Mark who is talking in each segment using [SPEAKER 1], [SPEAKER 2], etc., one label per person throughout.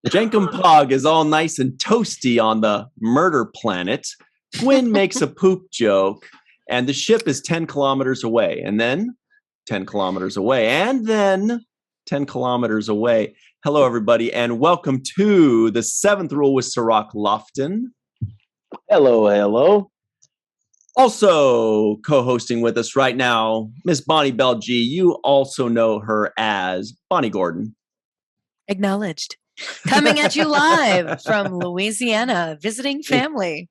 [SPEAKER 1] Jenkum Pog is all nice and toasty on the murder planet. Gwen makes a poop joke, and the ship is 10 kilometers away, and then 10 kilometers away, and then 10 kilometers away. Hello, everybody, and welcome to the Seventh Rule with Cirroc Lofton.
[SPEAKER 2] Hello, hello.
[SPEAKER 1] Also co-hosting with us right now, Miss Bonnie Bell G. You also know her as Bonnie Gordon.
[SPEAKER 3] Acknowledged. Coming at you live from Louisiana, visiting family.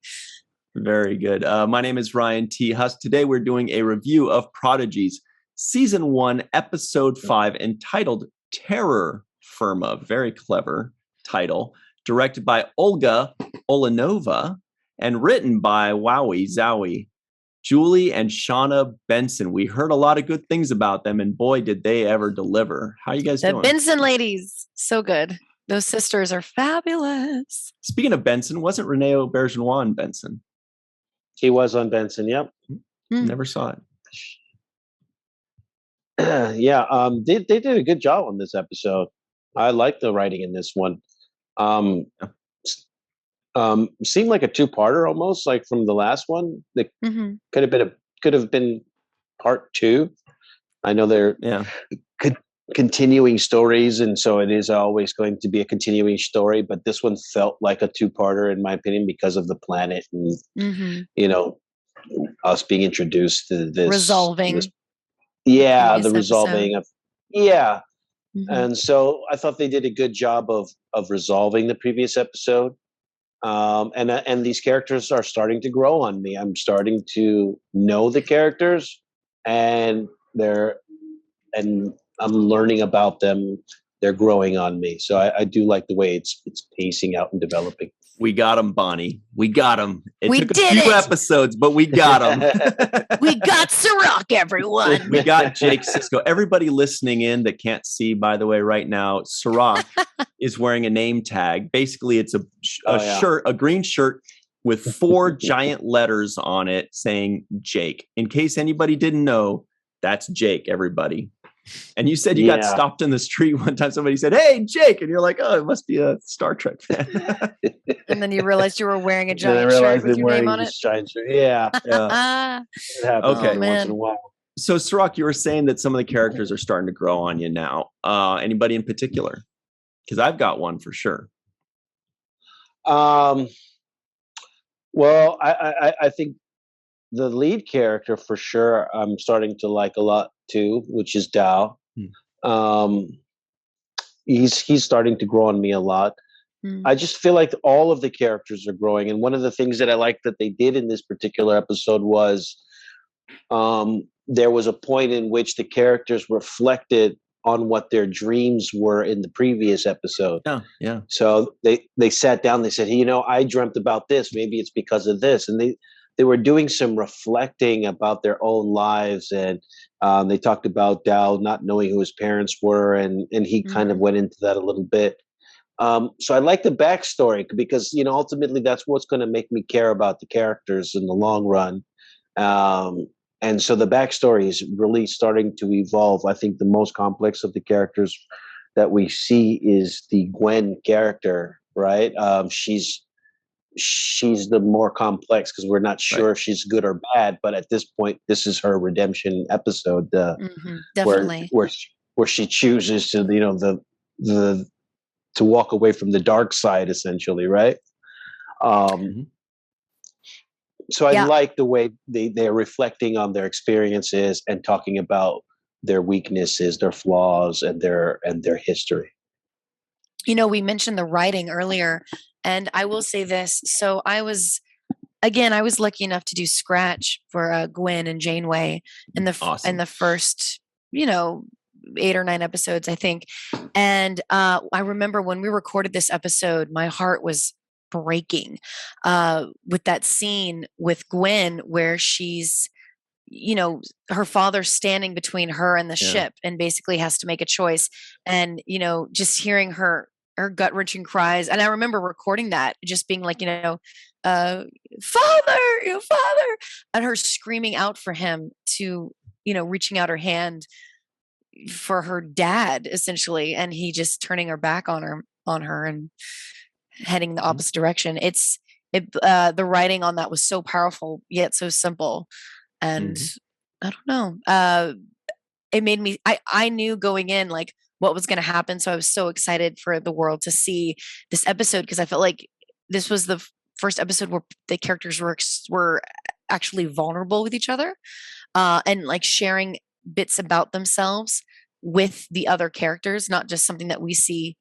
[SPEAKER 1] Very good. My name is Ryan T. Husk. Today we're doing a review of Prodigy's Season 1, Episode 5, entitled Terror Firma. Very clever title. Directed by Olga Olenova and written by Wowie Zowie, Julie and Shauna Benson. We heard a lot of good things about them, and boy, did they ever deliver. How you guys doing?
[SPEAKER 3] The Benson ladies. So good. Those sisters are fabulous.
[SPEAKER 1] Speaking of Benson, wasn't Renee Aubergenois on Benson?
[SPEAKER 2] He was on Benson, yep.
[SPEAKER 1] Never saw it.
[SPEAKER 2] Yeah, they did a good job on this episode. I like the writing in this one. Seemed like a two-parter almost, like from the last one. That could have been part two. I know they're continuing stories, and so it is always going to be a continuing story. But this one felt like a two-parter, in my opinion, because of the planet and us being introduced to this
[SPEAKER 3] resolving.
[SPEAKER 2] The resolving of and so I thought they did a good job of resolving the previous episode. And these characters are starting to grow on me. I'm starting to know the characters, and I'm learning about them. They're growing on me. So I do like the way it's pacing out and developing.
[SPEAKER 1] We got them, Bonnie. We got them.
[SPEAKER 3] We
[SPEAKER 1] took a
[SPEAKER 3] did
[SPEAKER 1] few
[SPEAKER 3] it.
[SPEAKER 1] episodes, but we got them.
[SPEAKER 3] We got Cirroc, everyone.
[SPEAKER 1] We got Jake Sisko. Everybody listening in that can't see, by the way, right now, Cirroc is wearing a name tag. Basically, it's a shirt, a green shirt with 4 giant letters on it saying Jake. In case anybody didn't know, that's Jake, everybody. And you said you got stopped in the street one time. Somebody said, "Hey, Jake," and you're like, "Oh, it must be a Star Trek fan."
[SPEAKER 3] And then you realized you were wearing a giant shirt with your name on it.
[SPEAKER 2] Giant shirt. Yeah. It happens
[SPEAKER 1] Okay.
[SPEAKER 2] once in a while.
[SPEAKER 1] So, Cirroc, you were saying that some of the characters are starting to grow on you now. Anybody in particular? Because I've got one for sure.
[SPEAKER 2] Well, I think the lead character for sure I'm starting to like a lot too, which is Dao. He's starting to grow on me a lot. I just feel like all of the characters are growing, and one of the things that I like that they did in this particular episode was there was a point in which the characters reflected on what their dreams were in the previous episode.
[SPEAKER 1] Yeah.
[SPEAKER 2] So they sat down, they said, "Hey, I dreamt about this, maybe it's because of this," and they were doing some reflecting about their own lives, and they talked about Dao not knowing who his parents were, and he kind of went into that a little bit. So I like the backstory because, ultimately that's what's going to make me care about the characters in the long run. And so the backstory is really starting to evolve. I think the most complex of the characters that we see is the Gwen character, right? She's the more complex because we're not sure if she's good or bad, but at this point, this is her redemption episode,
[SPEAKER 3] definitely,
[SPEAKER 2] where she chooses to, to walk away from the dark side, essentially, right? So I like the way they're reflecting on their experiences and talking about their weaknesses, their flaws, and their history.
[SPEAKER 3] We mentioned the writing earlier. And I will say this. So I was lucky enough to do Scratch for Gwen and Janeway in the first, 8 or 9 episodes, I think. And I remember when we recorded this episode, my heart was breaking with that scene with Gwen where she's, her father's standing between her and the ship and basically has to make a choice. And, just hearing her gut-wrenching cries. And I remember recording that, just being like, father, father, and her screaming out for him to, reaching out her hand for her dad, essentially. And he just turning her back on her. on her and heading the opposite direction. The writing on that was so powerful yet so simple, and I don't know. It made me. I knew going in like what was going to happen, so I was so excited for the world to see this episode because I felt like this was the first episode where the characters were actually vulnerable with each other, and like sharing bits about themselves with the other characters, not just something that we see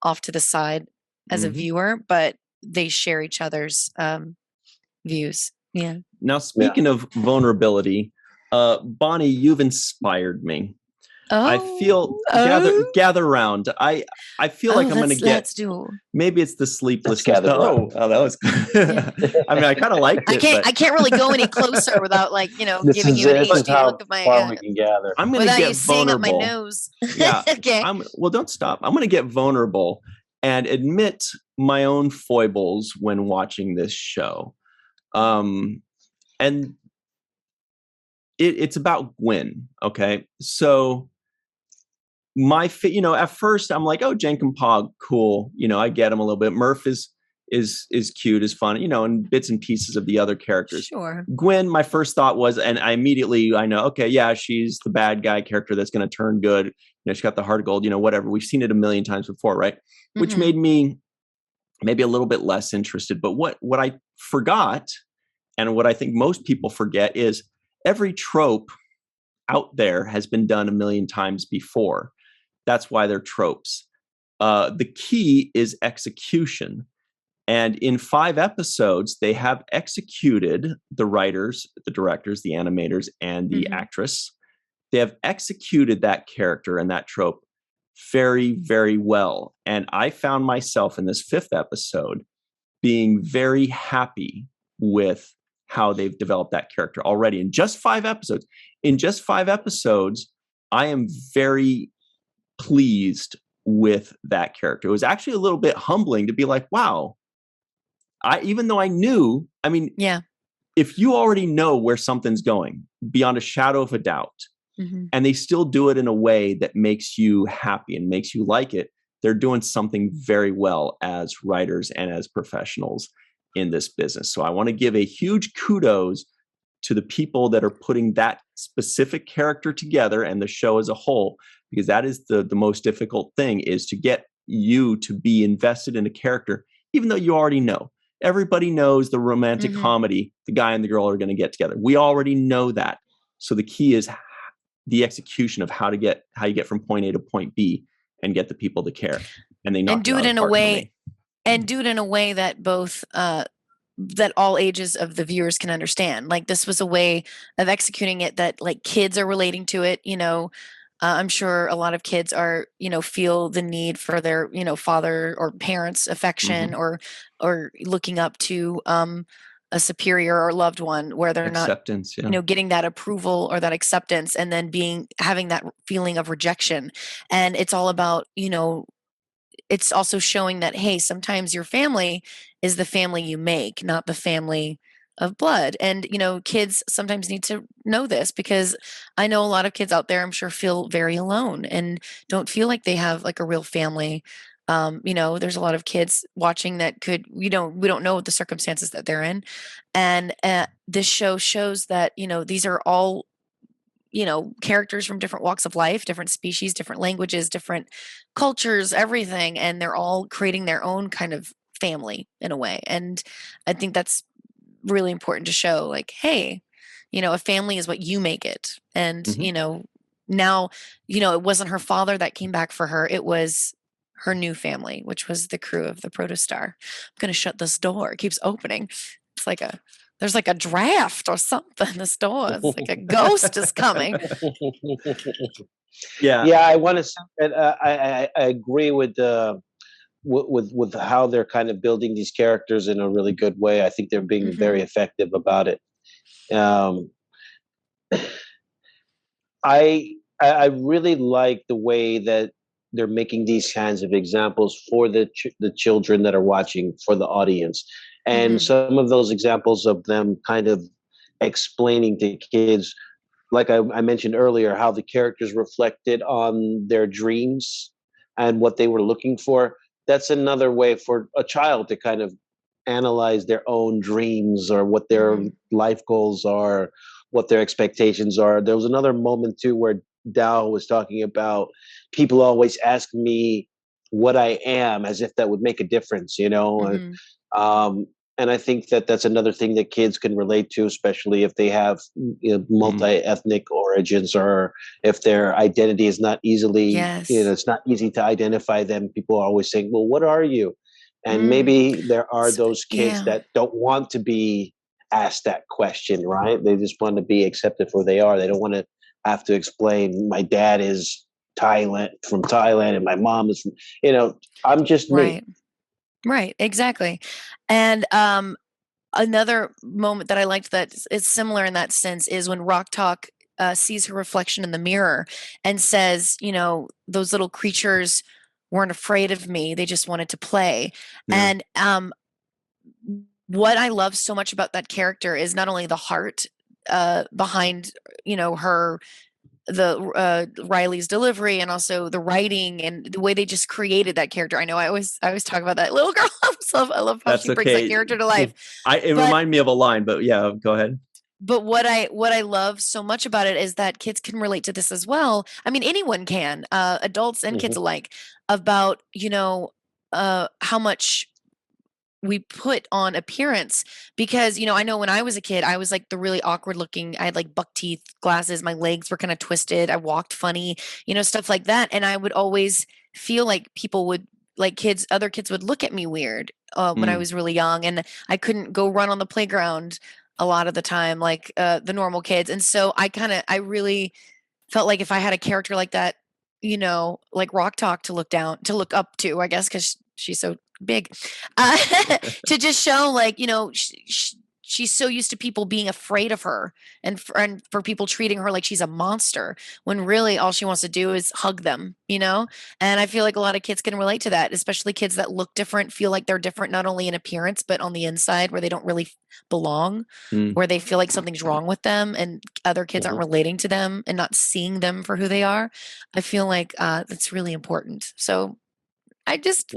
[SPEAKER 3] off to the side as a viewer, but they share each other's views. Yeah.
[SPEAKER 1] Now, speaking of vulnerability, Bonnie, you've inspired me. I feel gather round. I feel like I'm going to get. Maybe it's the sleeplessness.
[SPEAKER 2] That
[SPEAKER 1] was. I mean, I kind of like it.
[SPEAKER 3] I can't really go any closer without giving you an HD look of my.
[SPEAKER 2] We can gather.
[SPEAKER 1] I'm going to get vulnerable.
[SPEAKER 3] Up my nose.
[SPEAKER 1] Yeah.
[SPEAKER 3] Okay.
[SPEAKER 1] Well, don't stop. I'm going to get vulnerable and admit my own foibles when watching this show, and it's about Gwen. Okay, so. At first I'm like, oh, Jenk and Pog, cool. I get him a little bit. Murph is cute, is fun, and bits and pieces of the other characters.
[SPEAKER 3] Sure.
[SPEAKER 1] Gwen, my first thought was, and I know, okay, yeah, she's the bad guy character that's going to turn good. She's got the heart of gold, whatever. We've seen it a million times before, right? Which made me maybe a little bit less interested. But what I forgot, and what I think most people forget, is every trope out there has been done a million times before. That's why they're tropes. The key is execution. And in 5 episodes, they have executed the writers, the directors, the animators, and the actress. They have executed that character and that trope very, very well. And I found myself in this 5th episode being very happy with how they've developed that character already in just 5 episodes. In just 5 episodes, I am very pleased with that character. It was actually a little bit humbling to be like, wow, even though I knew, if you already know where something's going beyond a shadow of a doubt, and they still do it in a way that makes you happy and makes you like it, they're doing something very well as writers and as professionals in this business. So I want to give a huge kudos to the people that are putting that specific character together and the show as a whole, because that is the most difficult thing, is to get you to be invested in a character, even though you already know. Everybody knows the romantic comedy, the guy and the girl are going to get together. We already know that. So the key is the execution of how you get from point A to point B and get the people to care. And they
[SPEAKER 3] do it in a way, that both that all ages of the viewers can understand. Like, this was a way of executing it that like kids are relating to it. I'm sure a lot of kids are, feel the need for their, father or parents' affection or looking up to a superior or loved one, where they're
[SPEAKER 1] acceptance,
[SPEAKER 3] not, getting that approval or that acceptance, and then having that feeling of rejection. And it's all about, it's also showing that, hey, sometimes your family is the family you make, not the family of blood. And, kids sometimes need to know this, because I know a lot of kids out there, I'm sure, feel very alone and don't feel like they have like a real family. There's a lot of kids watching that we don't know the circumstances that they're in. And this show shows that, these are all, characters from different walks of life, different species, different languages, different cultures, everything. And they're all creating their own kind of family in a way. And I think that's really important to show, like, hey, a family is what you make it. And, now, it wasn't her father that came back for her. It was her new family, which was the crew of the Protostar. I'm going to shut this door. It keeps opening. It's like there's like a draft or something. This door, it's like a ghost is coming.
[SPEAKER 2] Yeah. I want to say that I agree with how they're kind of building these characters in a really good way. I think they're being very effective about it. I really like the way that they're making these kinds of examples for the children that are watching, for the audience. And some of those examples of them kind of explaining to kids, like I mentioned earlier, how the characters reflected on their dreams and what they were looking for. that's another way for a child to kind of analyze their own dreams or what their life goals are, what their expectations are. There was another moment too where Dao was talking about people always ask me what I am as if that would make a difference, you know. And I think that that's another thing that kids can relate to, especially if they have, you know, multi-ethnic origins, or if their identity is not easily, you know, it's not easy to identify them. People are always saying, well, what are you? And maybe there are those kids that don't want to be asked that question, right? They just want to be accepted for who they are. They don't want to have to explain, my dad is from Thailand and my mom is from, you know, I'm just me.
[SPEAKER 3] Right, exactly. And another moment that I liked that is similar in that sense is when Rock Talk sees her reflection in the mirror and says, you know, those little creatures weren't afraid of me. They just wanted to play. And what I love so much about that character is not only the heart behind, you know, Riley's delivery, and also the writing and the way they just created that character. I know I always talk about that little girl. I love how she brings that character to life.
[SPEAKER 1] It reminded me of a line, but yeah, go ahead.
[SPEAKER 3] But what I love so much about it is that kids can relate to this as well. I mean, anyone can, adults and kids alike, about, you know, how much we put on appearance, because, you know, I know when I was a kid, I was like the really awkward looking, I had like buck teeth, glasses, my legs were kind of twisted, I walked funny, you know, stuff like that. And I would always feel like people would, like other kids would look at me weird when I was really young, and I couldn't go run on the playground a lot of the time like the normal kids. And so I really felt like if I had a character like that, you know, like Rock Talk to look up to, I guess, because she's so big, to just show, like, you know, she's so used to people being afraid of her, and for people treating her like she's a monster, when really all she wants to do is hug them, you know. And I feel like a lot of kids can relate to that, especially kids that look different, feel like they're different, not only in appearance, but on the inside, where they don't really belong, where they feel like something's wrong with them, and other kids aren't relating to them and not seeing them for who they are. I feel like that's really important. So I just,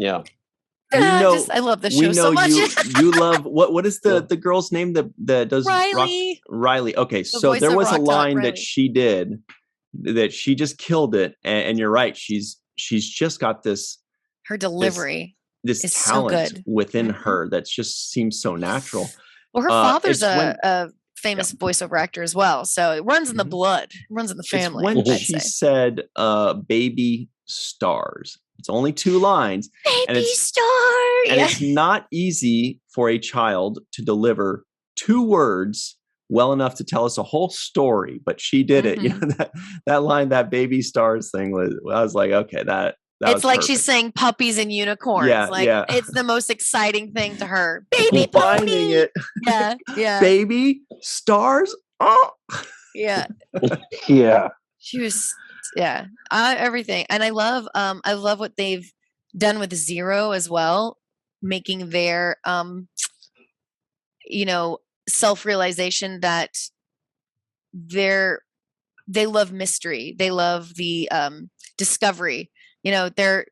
[SPEAKER 3] I love the show so much.
[SPEAKER 1] you love what is the girl's name that does
[SPEAKER 3] Riley?
[SPEAKER 1] Riley. Okay, so there was a line that she did that she just killed it, and you're right. She's just got
[SPEAKER 3] her delivery.
[SPEAKER 1] This talent so within her that just seems so natural.
[SPEAKER 3] Well, her father's a famous voiceover actor as well, so it runs in the blood, it runs in the family.
[SPEAKER 1] When she said baby stars. It's only 2 lines.
[SPEAKER 3] Baby star.
[SPEAKER 1] And it's not easy for a child to deliver 2 words well enough to tell us a whole story, but she did it. You know, that line, that baby stars thing I was like, okay, that
[SPEAKER 3] it's like perfect. She's saying puppies and unicorns. It's the most exciting thing to her. Baby
[SPEAKER 1] finding it.
[SPEAKER 3] Yeah.
[SPEAKER 1] Baby stars. Oh.
[SPEAKER 3] Yeah.
[SPEAKER 2] Yeah.
[SPEAKER 3] She was everything. And I love what they've done with Zero as well, making their you know, self-realization that they love mystery, they love the discovery, you know. I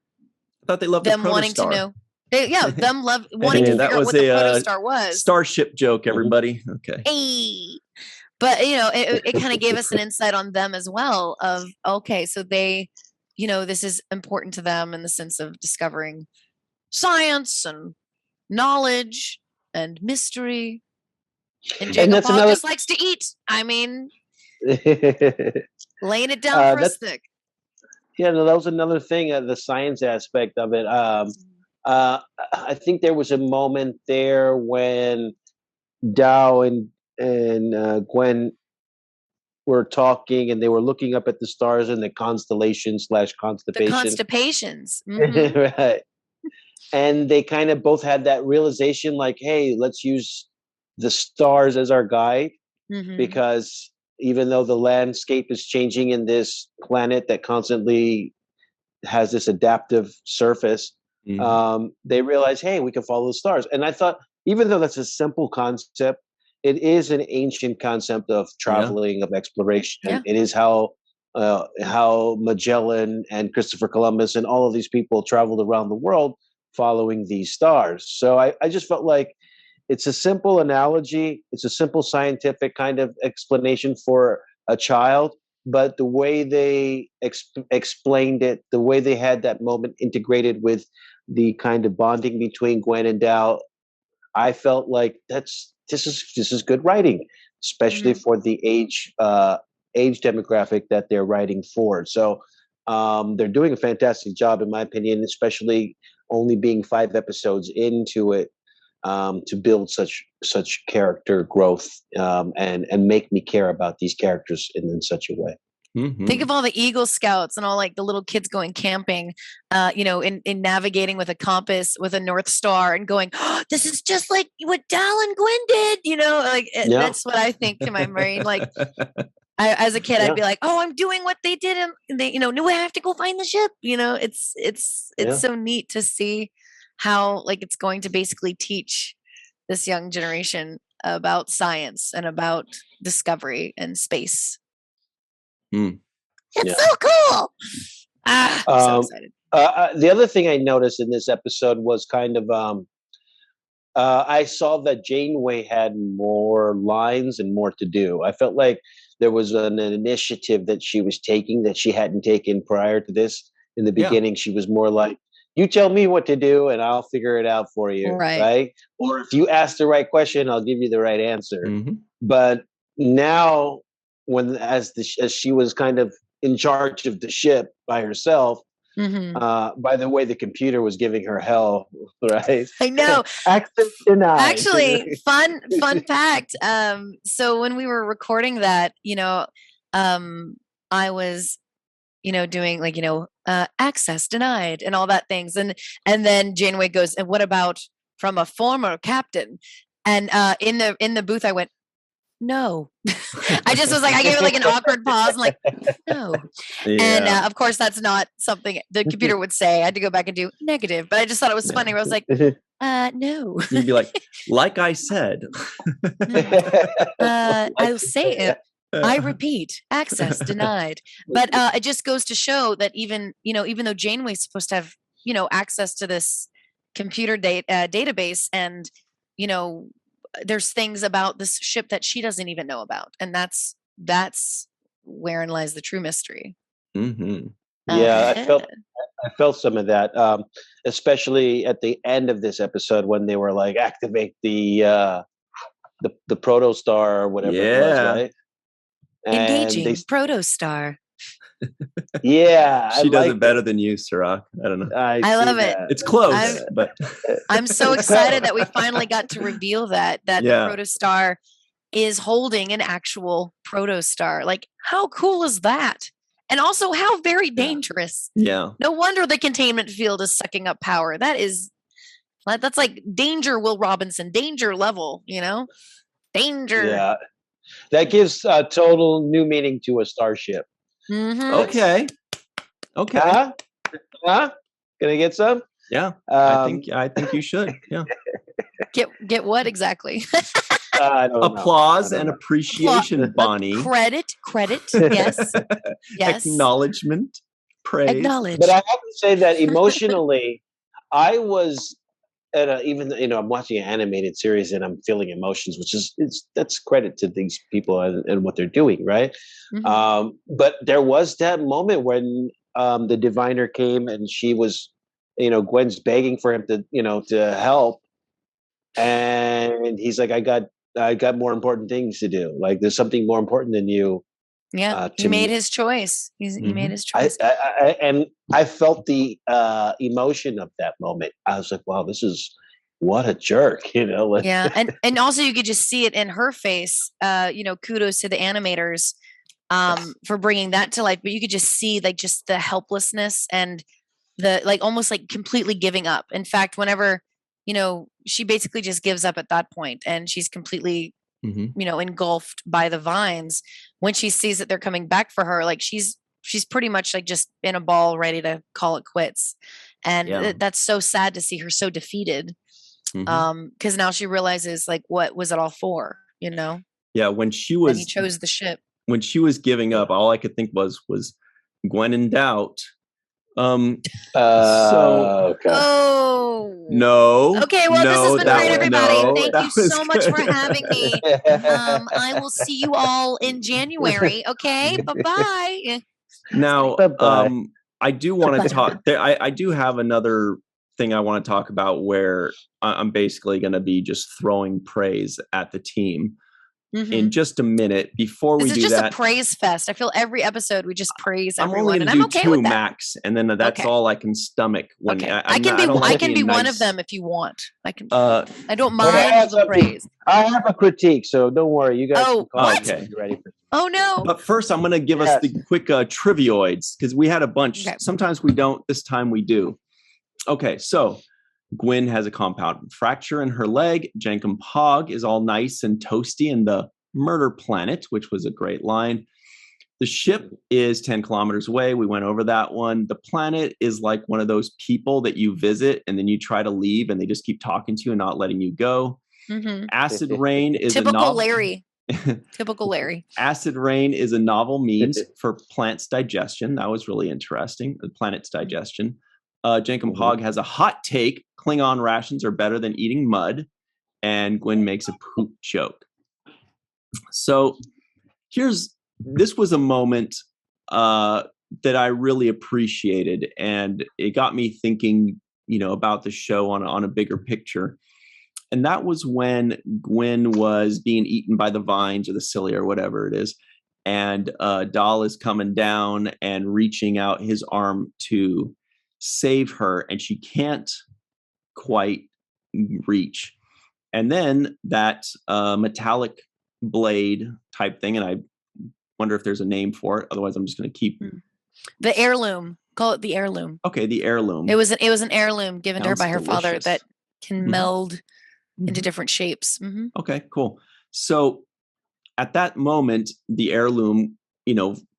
[SPEAKER 1] thought they loved them wanting to know.
[SPEAKER 3] Them wanting to figure out what the protostar was.
[SPEAKER 1] Starship joke, everybody. Okay.
[SPEAKER 3] Hey. But, you know, it kind of gave us an insight on them as well of, okay, so they, you know, this is important to them in the sense of discovering science and knowledge and mystery. And Jacob Paul just likes to eat. I mean, laying it down for a stick.
[SPEAKER 2] Yeah, no, that was another thing, the science aspect of it. I think there was a moment there when Dao and Gwen were talking, and they were looking up at the stars and the constellations / constipation.
[SPEAKER 3] The constipations.
[SPEAKER 2] Right. And they kind of both had that realization, like, hey, let's use the stars as our guide, because even though the landscape is changing in this planet that constantly has this adaptive surface, they realize, hey, we can follow the stars. And I thought, even though that's a simple concept, it is an ancient concept of traveling, of exploration. Yeah. It is how Magellan and Christopher Columbus and all of these people traveled around the world, following these stars. So I just felt like it's a simple analogy. It's a simple scientific kind of explanation for a child. But the way they explained it, the way they had that moment integrated with the kind of bonding between Gwen and Dal, I felt like this is good writing, especially for the age demographic that they're writing for. So they're doing a fantastic job, in my opinion, especially only being 5 episodes into it, to build such character growth and make me care about these characters in such a way.
[SPEAKER 3] Think of all the Eagle Scouts and all like the little kids going camping, in navigating with a compass with a North Star and going, oh, this is just like what Dal and Gwen did, that's what I think to my brain. Like as a kid, I'd be like, oh, I'm doing what they did. And they, no, I have to go find the ship. It's so neat to see how like it's going to basically teach this young generation about science and about discovery and space. It's so cool. I'm so excited.
[SPEAKER 2] The other thing I noticed in this episode was kind of I saw that Janeway had more lines and more to do. I felt like there was an initiative that she was taking that she hadn't taken prior to this. In the beginning, she was more like, you tell me what to do and I'll figure it out for you. Right? Or if you ask the right question, I'll give you the right answer. But now, as she was kind of in charge of the ship by herself, by the way, the computer was giving her hell, right?
[SPEAKER 3] I know.
[SPEAKER 2] Access denied.
[SPEAKER 3] Actually, fun fact. So when we were recording that, I was, doing like, access denied and all that things. And then Janeway goes, and what about from a former captain? And in the booth, I went, no. I just was like, I gave it like an awkward pause. I'm like, no. And of course, that's not something the computer would say. I had to go back and do negative, but I just thought it was funny. Where I was like, no.
[SPEAKER 1] You'd be like I said.
[SPEAKER 3] I'll say it. I repeat, access denied. But it just goes to show that even though Janeway's supposed to have, access to this computer database, and, there's things about this ship that she doesn't even know about. And that's wherein lies the true mystery.
[SPEAKER 2] Yeah, I felt some of that, especially at the end of this episode when they were like, activate the protostar or whatever it was, right?
[SPEAKER 3] Engaging protostar.
[SPEAKER 2] Yeah,
[SPEAKER 1] she does it better than you, Cirroc. I don't know.
[SPEAKER 3] I love it.
[SPEAKER 1] It's close, but
[SPEAKER 3] I'm so excited that we finally got to reveal that the protostar is holding an actual protostar. Like, how cool is that? And also, how very dangerous.
[SPEAKER 1] Yeah.
[SPEAKER 3] No wonder the containment field is sucking up power. That's like danger, Will Robinson, danger level. Danger.
[SPEAKER 2] Yeah, that gives total new meaning to a starship.
[SPEAKER 1] Okay.
[SPEAKER 2] Huh? Can I get some?
[SPEAKER 1] Yeah. I think you should. Yeah.
[SPEAKER 3] Get what exactly?
[SPEAKER 1] Applause and appreciation, Bonnie.
[SPEAKER 3] Credit. Yes.
[SPEAKER 1] Acknowledgement. Praise.
[SPEAKER 3] Acknowledge.
[SPEAKER 2] But I have to say that emotionally, I was even I'm watching an animated series and I'm feeling emotions, which that's credit to these people and what they're doing, right? But there was that moment when the diviner came and she was, Gwen's begging for him to help, and he's like, I got more important things to do. Like, there's something more important than you.
[SPEAKER 3] Yeah, he made his choice. He made his choice.
[SPEAKER 2] I felt the emotion of that moment. I was like, wow, what a jerk,
[SPEAKER 3] Yeah, and also you could just see it in her face. Kudos to the animators for bringing that to life. But you could just see like just the helplessness and the like almost like completely giving up. In fact, whenever she basically just gives up at that point, and she's completely engulfed by the vines. When she sees that they're coming back for her, like she's pretty much like just in a ball, ready to call it quits. And that's so sad to see her so defeated. Because now she realizes like, what was it all for?
[SPEAKER 1] Yeah, when she
[SPEAKER 3] he chose the ship.
[SPEAKER 1] When she was giving up, all I could think was Gwen in doubt.
[SPEAKER 2] Okay.
[SPEAKER 3] Oh.
[SPEAKER 1] No.
[SPEAKER 3] Okay, well, this has been great, everybody. Thank you so much
[SPEAKER 1] good.
[SPEAKER 3] for having me. I will see you all in January. Okay, bye-bye.
[SPEAKER 1] Now,
[SPEAKER 2] Bye-bye.
[SPEAKER 1] I do want to talk. I do have another thing I want to talk about where I'm basically going to be just throwing praise at the team in just a minute. Before we do that, this is just
[SPEAKER 3] a praise fest. I feel every episode we just praise everyone.
[SPEAKER 1] I'm only going to do
[SPEAKER 3] okay
[SPEAKER 1] two max, and then that's all I can stomach. When
[SPEAKER 3] I can be one of them if you want. I can. I don't mind the praise.
[SPEAKER 2] I have a critique, so don't worry. You guys.
[SPEAKER 1] Okay.
[SPEAKER 2] Ready for?
[SPEAKER 3] Oh no!
[SPEAKER 1] But first, I'm going to give us the quick trivioids because we had a bunch. Okay. Sometimes we don't. This time we do. Okay, so Gwen has a compound fracture in her leg. Jackson-Bey is all nice and toasty in the murder planet, which was a great line. The ship is 10 kilometers away. We went over that one. The planet is like one of those people that you visit and then you try to leave and they just keep talking to you and not letting you go. Acid rain is
[SPEAKER 3] typical Larry. Typical Larry.
[SPEAKER 1] Acid rain is a novel means for plants' digestion. That was really interesting. The planet's digestion. Jackson-Bey has a hot take. Klingon rations are better than eating mud. And Gwen makes a poop joke. So this was a moment that I really appreciated. And it got me thinking, about the show on a bigger picture. And that was when Gwen was being eaten by the vines or the cilia or whatever it is. And Dahl is coming down and reaching out his arm to save her. And she can't quite reach. And then that metallic blade type thing. And I wonder if there's a name for it. Otherwise, I'm just going to keep
[SPEAKER 3] the heirloom. Call it the heirloom.
[SPEAKER 1] Okay, the heirloom.
[SPEAKER 3] It was an heirloom given to her by her father that can meld into different shapes.
[SPEAKER 1] Okay, cool. So at that moment, the heirloom,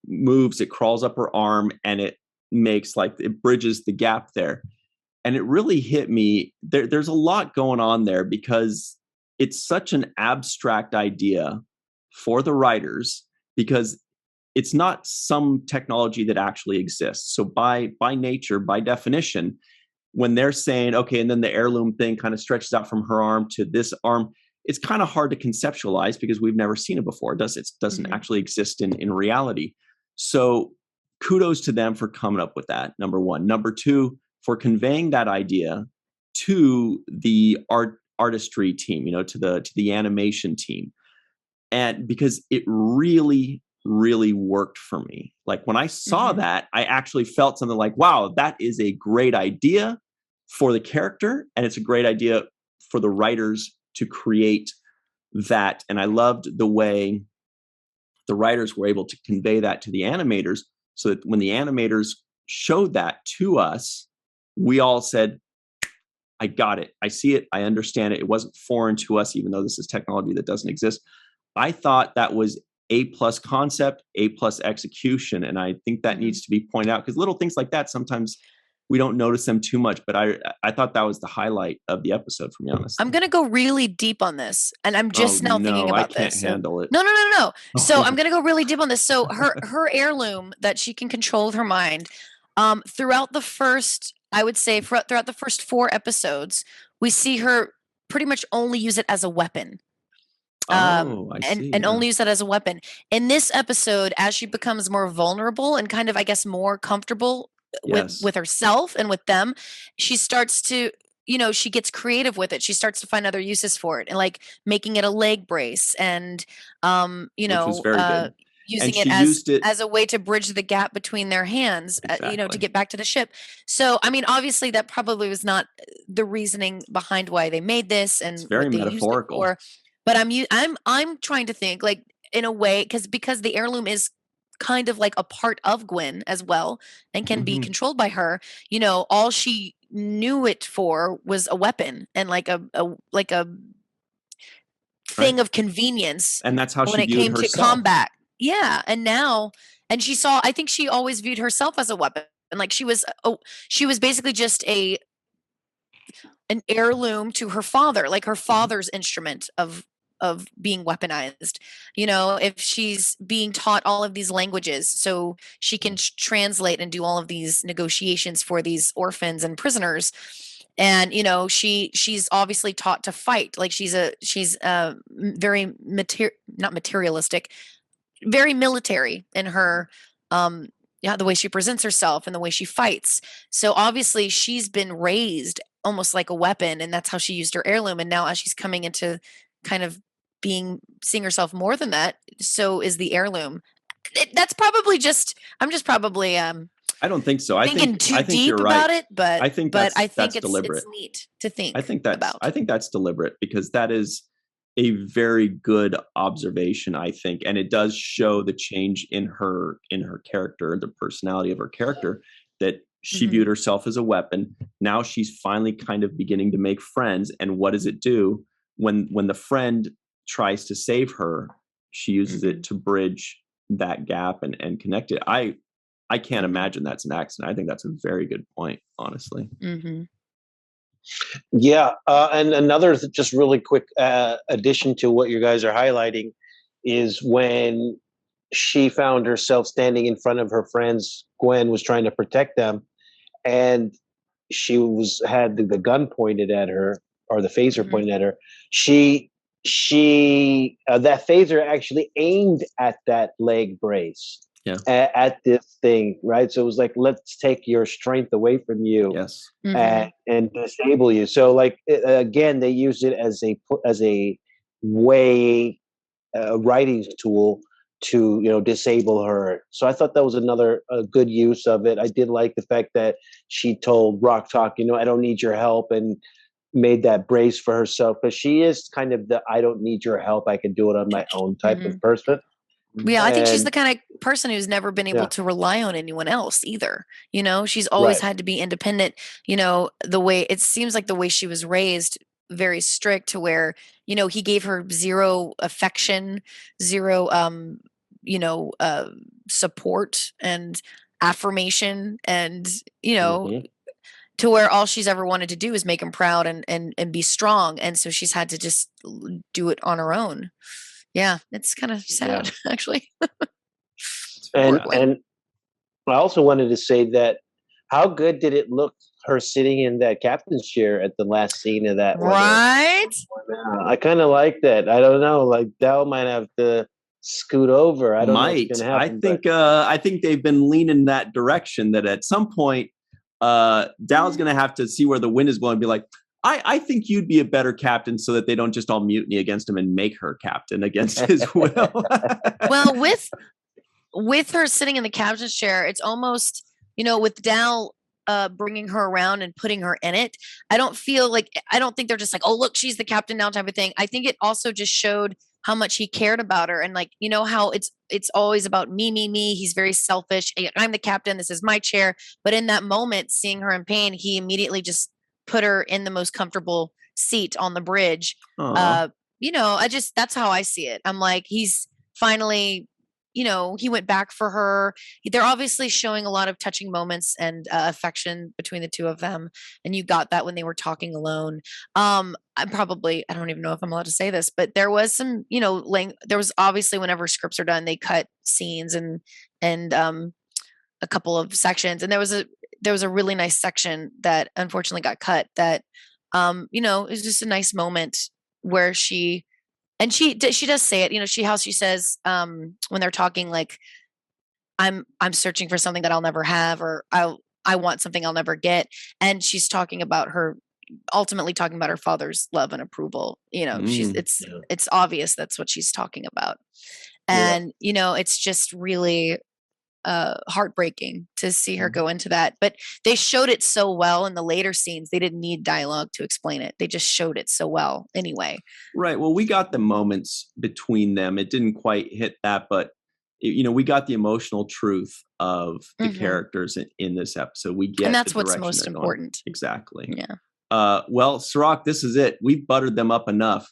[SPEAKER 1] moves. It crawls up her arm, and it makes it bridges the gap there. And it really hit me. There's a lot going on there because it's such an abstract idea for the writers because it's not some technology that actually exists. So by nature, by definition, when they're saying, okay, and then the heirloom thing kind of stretches out from her arm to this arm, it's kind of hard to conceptualize because we've never seen it before. It doesn't actually exist in reality. So kudos to them for coming up with that, number one. Number two, for conveying that idea to the artistry team, to the animation team. And because it really, really worked for me. Like when I saw that, I actually felt something like, wow, that is a great idea for the character. And it's a great idea for the writers to create that. And I loved the way the writers were able to convey that to the animators so that when the animators showed that to us, we all said, I got it. I see it. I understand it. It wasn't foreign to us, even though this is technology that doesn't exist. I thought that was A+ concept, A+ execution. And I think that needs to be pointed out because little things like that, sometimes we don't notice them too much. But I thought that was the highlight of the episode, for me, honestly.
[SPEAKER 3] I'm going to go really deep on this. And I'm just thinking about this.
[SPEAKER 1] I can't handle it.
[SPEAKER 3] No. So I'm going to go really deep on this. So her heirloom that she can control with her mind, throughout the first, I would say throughout the first 4 episodes, we see her pretty much only use it as a weapon. And only use that as a weapon. In this episode, as she becomes more vulnerable and kind of, I guess, more comfortable with herself and with them, she starts to, she gets creative with it. She starts to find other uses for it and making it a leg brace and,
[SPEAKER 1] which was very good.
[SPEAKER 3] Using it as a way to bridge the gap between their hands, to get back to the ship. So, I mean, obviously that probably was not the reasoning behind why they made this and
[SPEAKER 1] it's very metaphorical.
[SPEAKER 3] Used it for. But I'm trying to think in a way because the heirloom is kind of like a part of Gwen as well and can be controlled by her. All she knew it for was a weapon and like a thing of convenience.
[SPEAKER 1] And that's how
[SPEAKER 3] when
[SPEAKER 1] she
[SPEAKER 3] it came
[SPEAKER 1] herself.
[SPEAKER 3] To combat. Yeah, and she saw. I think she always viewed herself as a weapon, and she was basically just an heirloom to her father, like her father's instrument of being weaponized. If she's being taught all of these languages so she can translate and do all of these negotiations for these orphans and prisoners. And she's obviously taught to fight. Like she's very not materialistic, very military in her the way she presents herself and the way she fights. So obviously she's been raised almost like a weapon, and that's how she used her heirloom. And now as she's coming into kind of seeing herself more than that, so is the heirloom. That's probably I'm just probably
[SPEAKER 1] I don't think so.
[SPEAKER 3] I think deep
[SPEAKER 1] you're right
[SPEAKER 3] about it, but
[SPEAKER 1] I think
[SPEAKER 3] that's
[SPEAKER 1] deliberate.
[SPEAKER 3] It's neat to think.
[SPEAKER 1] I think that's deliberate, because that is a very good observation, I think, and it does show the change in her character, the personality of her character, that she viewed herself as a weapon. Now she's finally kind of beginning to make friends, and what does it do when the friend tries to save her? She uses it to bridge that gap and connect it. I can't imagine that's an accident. I think that's a very good point, honestly.
[SPEAKER 2] Yeah, and another just really quick addition to what you guys are highlighting is when she found herself standing in front of her friends. Gwen was trying to protect them, and she had the gun pointed at her, or the phaser pointed at her. She that phaser actually aimed at that leg brace. At this thing, right? So it was like, let's take your strength away from you, and disable you. So, like, again, they used it as a way writing tool to disable her. So I thought that was another good use of it. I did like the fact that she told Rock Talk, I don't need your help, and made that brace for herself. But she is kind of the I don't need your help, I can do it on my own type of person.
[SPEAKER 3] Yeah, I think she's the kind of person who's never been able to rely on anyone else either. She's always had to be independent. The way it seems like the way she was raised, very strict, to where, he gave her zero affection, zero, support and affirmation, and, to where all she's ever wanted to do is make him proud and be strong. And so she's had to just do it on her own. Yeah, it's kind of sad, actually.
[SPEAKER 2] and I also wanted to say that how good did it look, her sitting in that captain's chair at the last scene of that?
[SPEAKER 3] Right?
[SPEAKER 2] I kind of like that. I don't know, like Dal might have to scoot over. I don't know what's gonna happen,
[SPEAKER 1] I think they've been leaning that direction, that at some point Dal's going to have to see where the wind is blowing and be like, I think you'd be a better captain, so that they don't just all mutiny against him and make her captain against his will.
[SPEAKER 3] Well, with her sitting in the captain's chair, it's almost, with Dal bringing her around and putting her in it, I don't think they're just like, oh, look, she's the captain now type of thing. I think it also just showed how much he cared about her, and like, how it's always about me. He's very selfish. I'm the captain. This is my chair. But in that moment, seeing her in pain, he immediately just put her in the most comfortable seat on the bridge. That's how I see it. I'm like, he's finally, he went back for her. They're obviously showing a lot of touching moments and affection between the two of them. And you got that when they were talking alone. I don't even know if I'm allowed to say this, but there was some, there was obviously, whenever scripts are done, they cut scenes and a couple of sections. And there was a really nice section that unfortunately got cut that, it was just a nice moment where she does say it, how she says, when they're talking, like, I'm searching for something that I'll never have, or I want something I'll never get. And she's ultimately talking about her father's love and approval. It's obvious that's what she's talking about. And, it's just really heartbreaking to see her go into that, but they showed it so well in the later scenes. They didn't need dialogue to explain it. They just showed it so well anyway.
[SPEAKER 1] Right. Well, we got the moments between them. It didn't quite hit that, but we got the emotional truth of the characters in this episode. We get,
[SPEAKER 3] and that's what's most important.
[SPEAKER 1] Exactly.
[SPEAKER 3] Yeah.
[SPEAKER 1] Well, Cirroc, this is it. We've buttered them up enough.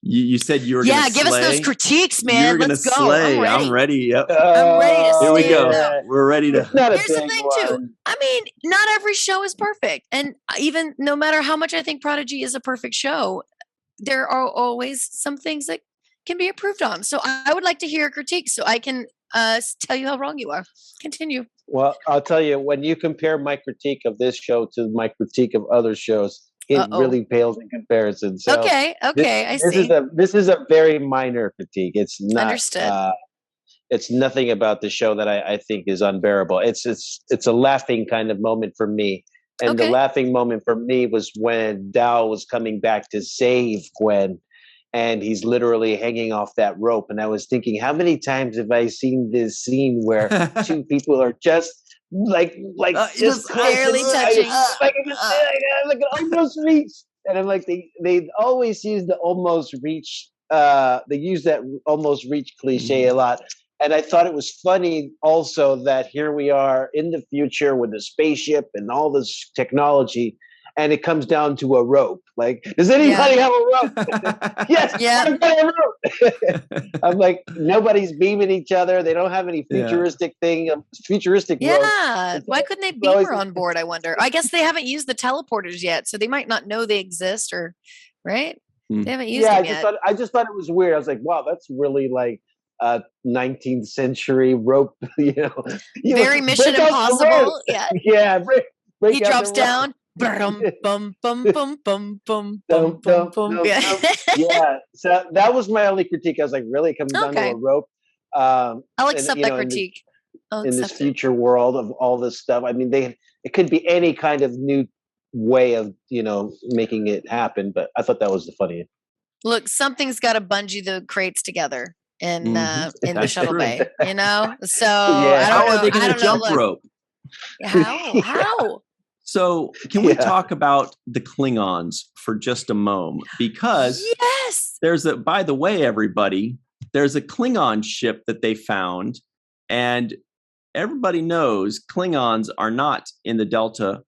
[SPEAKER 1] You said you were going to slay.
[SPEAKER 3] Yeah, give us those critiques, man.
[SPEAKER 1] Let's go. Slay. I'm ready. Yep.
[SPEAKER 3] I'm ready to
[SPEAKER 1] Here we go. We're ready to.
[SPEAKER 3] Here's the thing, too. I mean, not every show is perfect. And even no matter how much I think Prodigy is a perfect show, there are always some things that can be improved on. So I would like to hear a critique so I can tell you how wrong you are. Continue.
[SPEAKER 2] Well, I'll tell you, when you compare my critique of this show to my critique of other shows, it really pales in comparison. So
[SPEAKER 3] okay, I see.
[SPEAKER 2] This is a very minor critique. It's not
[SPEAKER 3] understood.
[SPEAKER 2] It's nothing about the show that I think is unbearable. It's a laughing kind of moment for me. And the laughing moment for me was when Dow was coming back to save Gwen, and he's literally hanging off that rope. And I was thinking, how many times have I seen this scene where two people are just just
[SPEAKER 3] barely touching,
[SPEAKER 2] like an almost reach? And I'm like, they always use the almost reach. They use that almost reach cliche a lot. And I thought it was funny also that here we are in the future with a spaceship and all this technology, and it comes down to a rope. Like, does anybody have a rope? Yes, everybody have a rope. I'm like, nobody's beaming each other. They don't have any futuristic futuristic rope.
[SPEAKER 3] Why couldn't they beam her on board, I wonder? I guess they haven't used the teleporters yet, so they might not know they exist, or right? They haven't used them yet.
[SPEAKER 2] I just thought it was weird. I was like, wow, that's really like 19th century rope,
[SPEAKER 3] very Mission Impossible.
[SPEAKER 2] Break
[SPEAKER 3] he drops down. Bum bum bum bum bum bum bum bum.
[SPEAKER 2] Yeah, so that was my only critique. I was like, really, coming down to a rope.
[SPEAKER 3] I'll accept that critique.
[SPEAKER 2] In this future world of all this stuff, I mean, it could be any kind of new way of making it happen, but I thought that was the funniest.
[SPEAKER 3] Look, something's got to bungee the crates together in the shuttle bay, So
[SPEAKER 1] how are they going to jump rope?
[SPEAKER 3] How?
[SPEAKER 1] So can we talk about the Klingons for just a moment? Because by the way, everybody, there's a Klingon ship that they found, and everybody knows Klingons are not in the Delta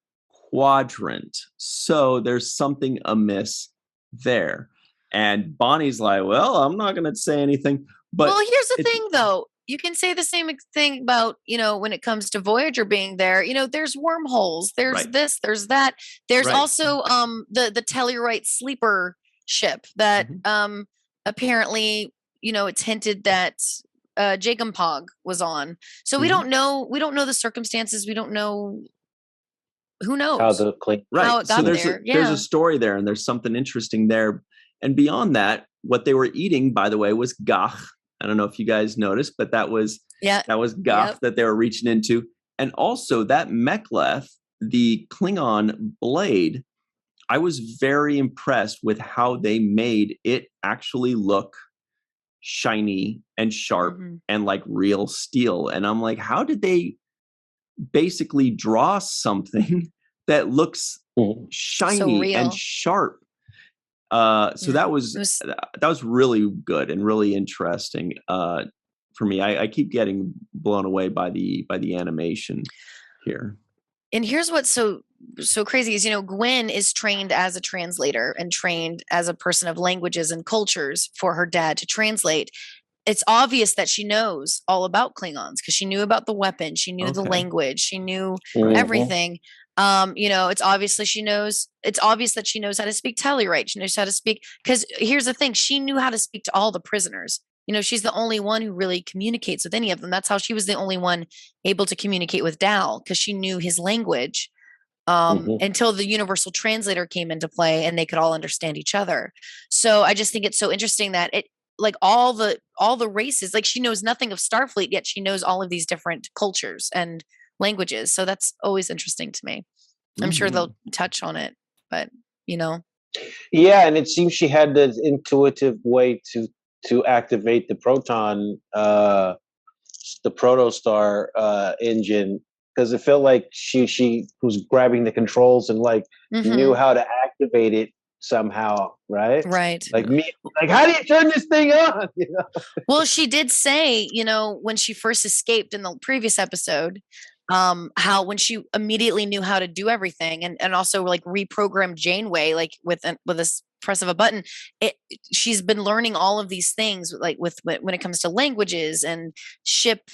[SPEAKER 1] Quadrant. So there's something amiss there. And Bonnie's like, well, I'm not going to say anything. But
[SPEAKER 3] here's the thing, though. You can say the same thing about, when it comes to Voyager being there. There's wormholes. There's this. There's that. There's also the Tellurite sleeper ship that apparently, it's hinted that Jacob-Pog was on. So we don't know. We don't know the circumstances. We don't know. Who knows? How it got
[SPEAKER 1] so there's a story there, and there's something interesting there. And beyond that, what they were eating, by the way, was gach. I don't know if you guys noticed, but that was gach that they were reaching into. And also that mek'leth, the Klingon blade, I was very impressed with how they made it actually look shiny and sharp and like real steel. And I'm like, how did they basically draw something that looks shiny and sharp? So that was really good and really interesting for me. I keep getting blown away by the animation here.
[SPEAKER 3] And here's what's so crazy is, Gwen is trained as a translator and trained as a person of languages and cultures for her dad to translate. It's obvious that she knows all about Klingons because she knew about the weapon. She knew the language. She knew everything. It's obvious that she knows how to speak Tellurite. She knows how to speak, because here's the thing. She knew how to speak to all the prisoners. She's the only one who really communicates with any of them. That's how she was the only one able to communicate with Dal, because she knew his language until the universal translator came into play and they could all understand each other. So I just think it's so interesting that it, like all the races, like she knows nothing of Starfleet, yet she knows all of these different cultures and languages. So that's always interesting to me. I'm sure they'll touch on it, but
[SPEAKER 2] yeah, and it seems she had the intuitive way to activate the proton the protostar engine, because it felt like she was grabbing the controls and like knew how to activate it somehow, right? Like me, like, how do you turn this thing on?
[SPEAKER 3] Well, she did say, when she first escaped in the previous episode, how when she immediately knew how to do everything and also like reprogrammed Janeway, like with this press of a button, she's been learning all of these things, like when it comes to languages and ship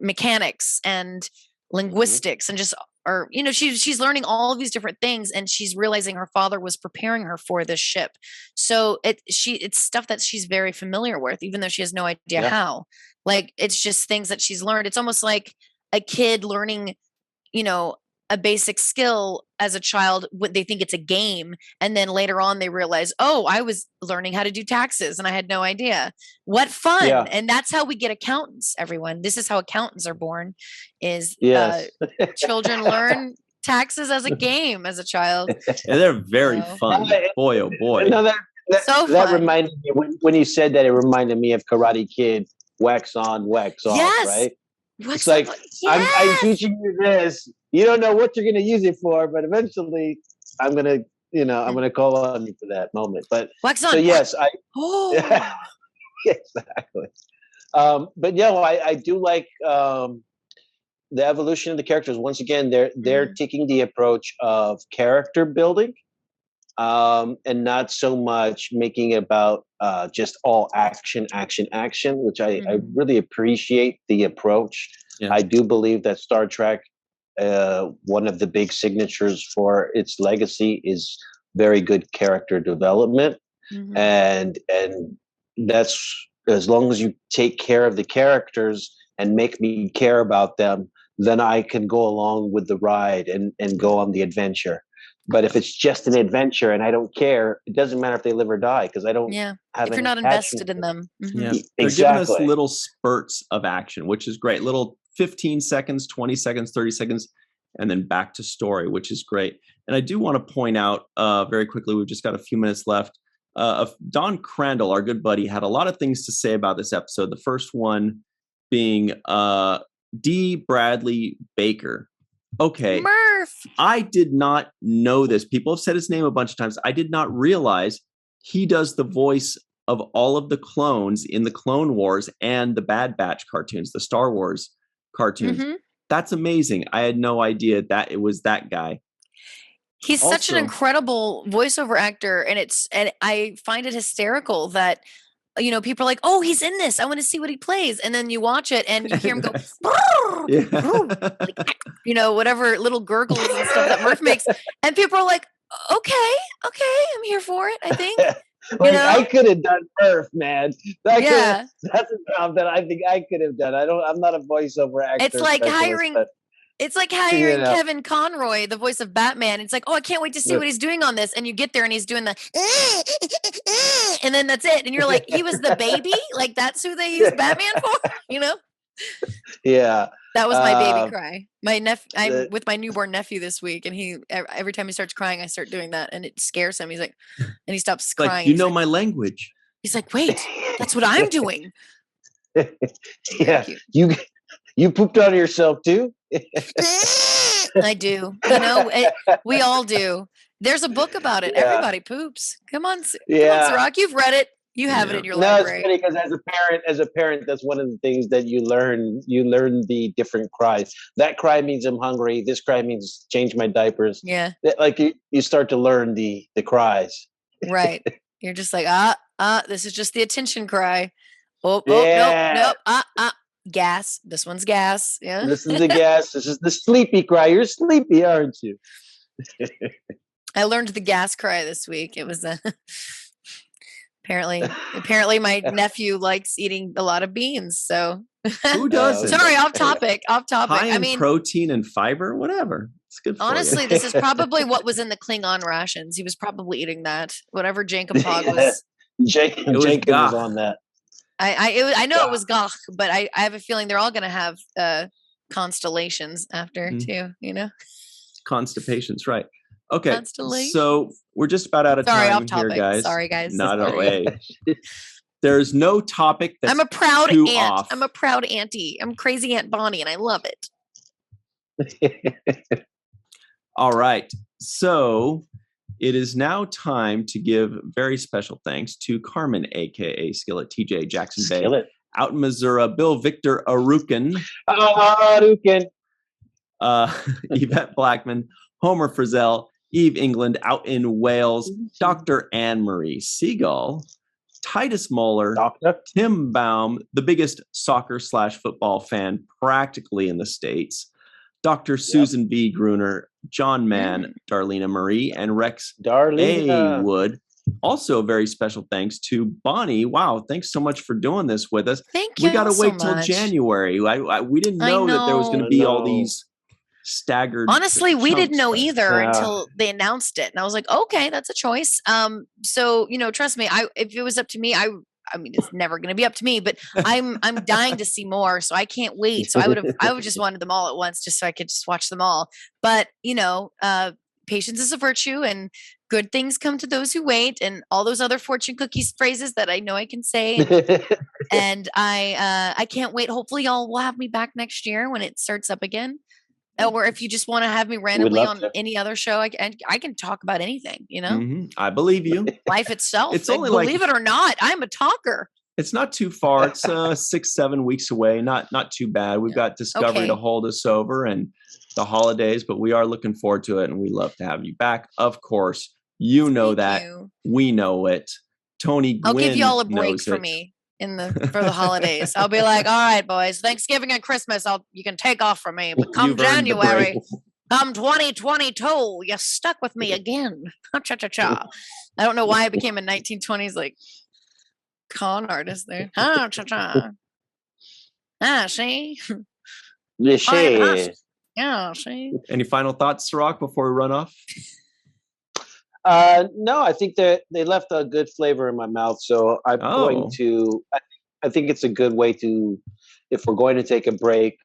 [SPEAKER 3] mechanics and linguistics and just or she's learning all of these different things, and she's realizing her father was preparing her for this ship. So it's stuff that she's very familiar with, even though she has no idea how. Like, it's just things that she's learned. It's almost like a kid learning, a basic skill as a child. They think it's a game, and then later on they realize, oh, I was learning how to do taxes and I had no idea. What fun. And that's how we get accountants, everyone. This is how accountants are born, is children learn taxes as a game as a child.
[SPEAKER 1] And they're very fun. Boy, oh boy.
[SPEAKER 2] That reminded me, when you said that, it reminded me of Karate Kid, wax on, wax off, right? It's like, I'm teaching you this. You don't know what you're going to use it for, but eventually I'm going to call on you for that moment. But
[SPEAKER 3] wax on.
[SPEAKER 2] So yes, exactly. But I do like the evolution of the characters. Once again, they're taking the approach of character building, and not so much making it about just all action, which I really appreciate the approach. Yeah. I do believe that Star Trek, one of the big signatures for its legacy is very good character development. And that's, as long as you take care of the characters and make me care about them, then I can go along with the ride and go on the adventure. But if it's just an adventure and I don't care, it doesn't matter if they live or die, because I don't have
[SPEAKER 3] if you're not invested in them.
[SPEAKER 1] Yeah. They're giving us little spurts of action, which is great. Little 15 seconds, 20 seconds, 30 seconds, and then back to story, which is great. And I do want to point out very quickly, we've just got a few minutes left. Don Crandall, our good buddy, had a lot of things to say about this episode. The first one being D. Bradley Baker. Okay.
[SPEAKER 3] Murph.
[SPEAKER 1] I did not know this. People have said his name a bunch of times. I did not realize he does the voice of all of the clones in the Clone Wars and the Bad Batch cartoons, the Star Wars cartoons. That's amazing. I had no idea that it was that guy.
[SPEAKER 3] He's also such an incredible voiceover actor, and I find it hysterical that people are like, oh, he's in this, I want to see what he plays, and then you watch it and you hear him go like, whatever little gurgles and stuff that Murph makes, and people are like, okay, I'm here for it, I think.
[SPEAKER 2] I could have done Murph, man. That's a job that I think I could have done. I'm not a voiceover actor.
[SPEAKER 3] It's like hiring Kevin Conroy, the voice of Batman. It's like, oh, I can't wait to see what he's doing on this. And you get there and he's doing the, and then that's it. And you're like, he was the baby? Like, that's who they use Batman for?
[SPEAKER 2] Yeah.
[SPEAKER 3] That was my baby cry. I'm with my newborn nephew this week, and every time he starts crying, I start doing that, and it scares him. He's like, and he stops crying.
[SPEAKER 1] Like, my language.
[SPEAKER 3] He's like, wait, that's what I'm doing.
[SPEAKER 2] Yeah. You pooped on yourself too?
[SPEAKER 3] I do. We all do. There's a book about it. Yeah. Everybody poops. Come on, Cirroc, you've read it. You have it in your library.
[SPEAKER 2] No, it's funny because as a parent, that's one of the things that you learn. You learn the different cries. That cry means I'm hungry. This cry means change my diapers.
[SPEAKER 3] Yeah.
[SPEAKER 2] Like you start to learn the cries.
[SPEAKER 3] Right. You're just like, this is just the attention cry. Oh, nope. Gas. This one's gas. Yeah.
[SPEAKER 2] This is the gas. This is the sleepy cry. You're sleepy, aren't you?
[SPEAKER 3] I learned the gas cry this week. It was apparently my nephew likes eating a lot of beans. So
[SPEAKER 1] who doesn't?
[SPEAKER 3] Sorry, off topic.
[SPEAKER 1] High in protein and fiber, whatever. It's good for
[SPEAKER 3] honestly,
[SPEAKER 1] you.
[SPEAKER 3] This is probably what was in the Klingon rations. He was probably eating that. Whatever Jacob Hogg was.
[SPEAKER 2] Jacob was on that.
[SPEAKER 3] I know it was Gach, but I have a feeling they're all going to have constellations after too.
[SPEAKER 1] Constipations, right? Okay, so we're just about out of time here, guys.
[SPEAKER 3] Sorry, guys.
[SPEAKER 1] Not a way. There's no topic that's
[SPEAKER 3] I'm a proud
[SPEAKER 1] too
[SPEAKER 3] aunt.
[SPEAKER 1] Off.
[SPEAKER 3] I'm a proud auntie. I'm crazy Aunt Bonnie, and I love it.
[SPEAKER 1] All right, so it is now time to give very special thanks to Carmen, aka Skillet, TJ, Jackson-Bey, out in Missouri, Bill Victor Arucan, Yvette Blackmon, Homer Frizzell, Eve England out in Wales, Dr. Anne-Marie Segal, Titus Mohler, Tim Baum, the biggest soccer/football fan practically in the States, Dr. Susan B. Gruner, John Mann, Darlena Marie, and Rex
[SPEAKER 2] Darlena
[SPEAKER 1] A. Wood. Also, a very special thanks to Bonnie. Wow, thanks so much for doing this with us.
[SPEAKER 3] Thank you.
[SPEAKER 1] We got to wait till
[SPEAKER 3] much.
[SPEAKER 1] January. We didn't know that there was going to be all these staggered.
[SPEAKER 3] Honestly, we didn't know
[SPEAKER 1] chunks.
[SPEAKER 3] either until they announced it, and I was like, okay, that's a choice. So trust me, if it was up to me, I mean, it's never going to be up to me, but I'm dying to see more, so I can't wait. So I would just wanted them all at once, just so I could just watch them all. But patience is a virtue, and good things come to those who wait, and all those other fortune cookies phrases that I know I can say. And I can't wait. Hopefully, y'all will have me back next year when it starts up again. Or if you just want to have me randomly on any other show, I can talk about anything,
[SPEAKER 1] Mm-hmm. I believe you.
[SPEAKER 3] Life itself.
[SPEAKER 1] It's only
[SPEAKER 3] believe it or not, I'm a talker.
[SPEAKER 1] It's not too far. It's 6-7 weeks away. Not too bad. We've got Discovery to hold us over and the holidays, but we are looking forward to it, and we love to have you back. Of course, Thank you. We know it. Tony Gwynn,
[SPEAKER 3] I'll give you all a break for me for the holidays. I'll be like, all right, boys, Thanksgiving and Christmas, you can take off from me. But come January, come 2022, you're stuck with me again. Cha-cha-cha. I don't know why I became a 1920s con artist there. Cha-cha. See? Yeah, see?
[SPEAKER 1] Any final thoughts, Cirroc, before we run off?
[SPEAKER 2] No, I think that they left a good flavor in my mouth. So I'm going to, I think it's a good way to, if we're going to take a break,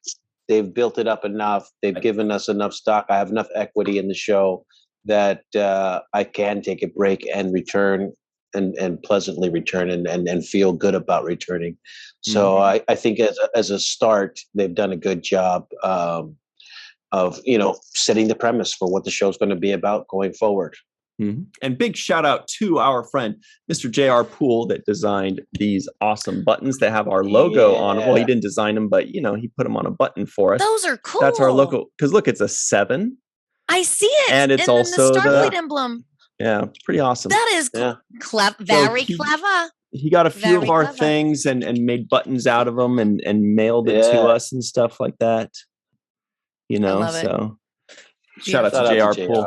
[SPEAKER 2] they've built it up enough. They've given us enough stock. I have enough equity in the show that I can take a break and return and pleasantly return and feel good about returning. So I think as a start, they've done a good job of setting the premise for what the show's going to be about going forward.
[SPEAKER 1] Mm-hmm. And big shout out to our friend, Mr. J.R. Poole, that designed these awesome buttons that have our logo on them. Well, he didn't design them, but he put them on a button for us.
[SPEAKER 3] Those are cool.
[SPEAKER 1] That's our logo. Because look, it's a 7.
[SPEAKER 3] I see it.
[SPEAKER 1] And it's also
[SPEAKER 3] the Starfleet emblem.
[SPEAKER 1] Yeah, it's pretty awesome.
[SPEAKER 3] That is clever. Very clever.
[SPEAKER 1] He got a few of our things and made buttons out of them and mailed it to us and stuff like that. So shout out to J.R. Poole.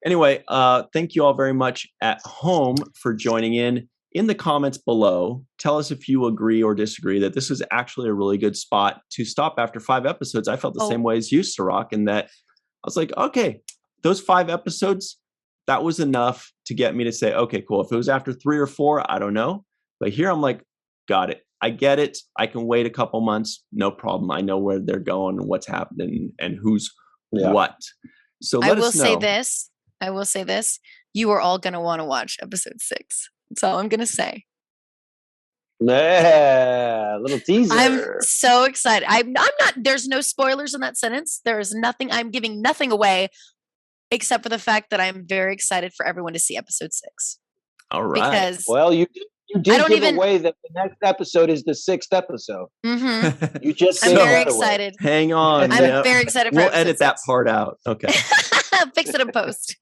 [SPEAKER 1] Anyway, thank you all very much at home for joining in. In the comments below, tell us if you agree or disagree that this is actually a really good spot to stop after 5 episodes. I felt the same way as you, Cirroc, in that I was like, okay, those 5 episodes, that was enough to get me to say, okay, cool. If it was after 3 or 4, I don't know. But here I'm like, got it. I get it. I can wait a couple months. No problem. I know where they're going and what's happening and who's what. So let us know.
[SPEAKER 3] I will say this. You are all going to want to watch episode 6. That's all I'm going to say.
[SPEAKER 2] Yeah, little teaser.
[SPEAKER 3] I'm so excited. I'm not, there's no spoilers in that sentence. There's nothing, I'm giving nothing away except for the fact that I'm very excited for everyone to see episode 6.
[SPEAKER 1] All right.
[SPEAKER 3] Because
[SPEAKER 2] you did give away that the next episode is the 6th episode.
[SPEAKER 3] Mm-hmm.
[SPEAKER 2] You just
[SPEAKER 3] I'm very excited.
[SPEAKER 1] Hang on.
[SPEAKER 3] I'm very excited for
[SPEAKER 1] We'll edit
[SPEAKER 3] 6.
[SPEAKER 1] that part out. Okay.
[SPEAKER 3] Fix it in post.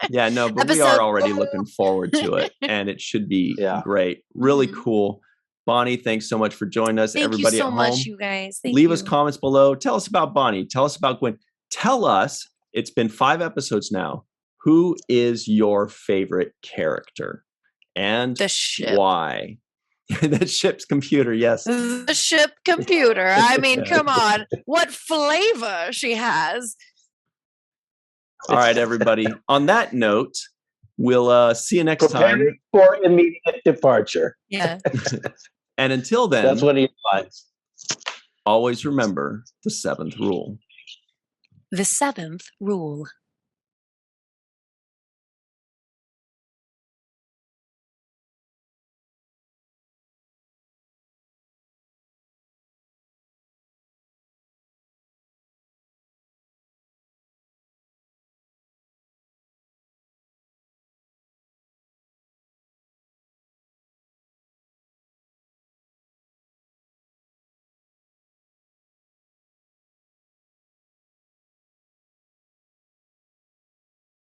[SPEAKER 1] Yeah, no, but we are already looking forward to it, and it should be great. Really cool. Bonnie, thanks so much for joining us.
[SPEAKER 3] Thank
[SPEAKER 1] Everybody
[SPEAKER 3] you so
[SPEAKER 1] at home,
[SPEAKER 3] much, you guys.
[SPEAKER 1] Leave us comments below. Tell us about Bonnie. Tell us about Gwen. Tell us, it's been 5 episodes now, who is your favorite character and
[SPEAKER 3] the ship.
[SPEAKER 1] Why? The ship's computer, yes.
[SPEAKER 3] The ship computer. I mean, come on. What flavor she has.
[SPEAKER 1] All right, everybody. On that note, we'll see you next time.
[SPEAKER 2] For immediate departure.
[SPEAKER 3] Yeah.
[SPEAKER 1] And until then,
[SPEAKER 2] that's what he likes.
[SPEAKER 1] Always remember the 7th rule.
[SPEAKER 3] The 7th rule.